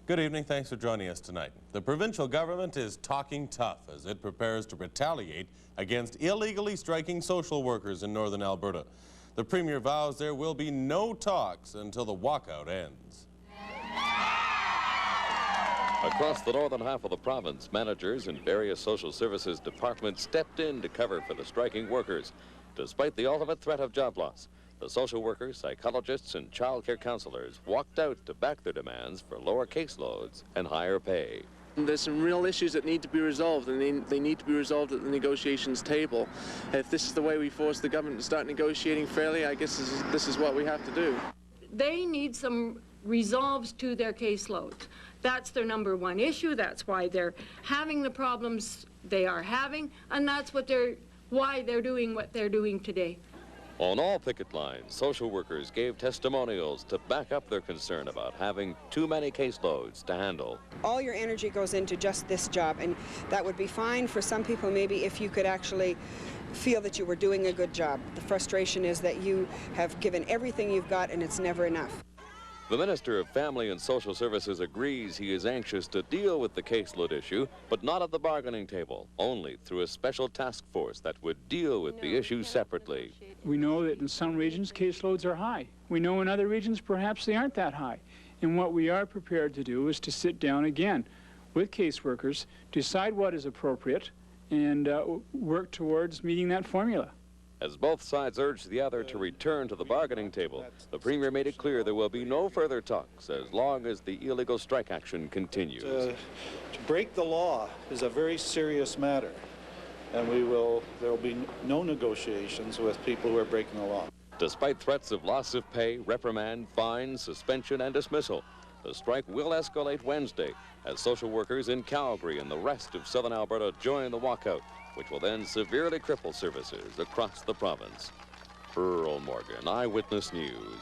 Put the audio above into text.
Good evening. Thanks for joining us tonight. The provincial government is talking tough as it prepares to retaliate against illegally striking social workers in northern Alberta. The Premier vows there will be no talks until the walkout ends. Across the northern half of the province, managers in various social services departments stepped in to cover for the striking workers. Despite the ultimate threat of job loss, the social workers, psychologists, and child care counselors walked out to back their demands for lower caseloads and higher pay. There's some real issues that need to be resolved, and they need to be resolved at the negotiations table. If this is the way we force the government to start negotiating fairly, I guess this is what we have to do. They need some resolves to their caseloads. That's their number one issue. That's why they're having the problems they are having, and that's why they're doing what they're doing today. On all picket lines, social workers gave testimonials to back up their concern about having too many caseloads to handle. All your energy goes into just this job, and that would be fine for some people maybe if you could actually feel that you were doing a good job. The frustration is that you have given everything you've got and it's never enough. The Minister of Family and Social Services agrees he is anxious to deal with the caseload issue, but not at the bargaining table, only through a special task force that would deal with the issue separately. We know that in some regions caseloads are high. We know in other regions perhaps they aren't that high. And what we are prepared to do is to sit down again with caseworkers, decide what is appropriate, and work towards meeting that formula. As both sides urge the other to return to the bargaining table, the Premier made it clear there will be no further talks as long as the illegal strike action continues. To break the law is a very serious matter, and there will be no negotiations with people who are breaking the law. Despite threats of loss of pay, reprimand, fines, suspension, and dismissal, the strike will escalate Wednesday as social workers in Calgary and the rest of southern Alberta join the walkout, which will then severely cripple services across the province. Earl Morgan, Eyewitness News.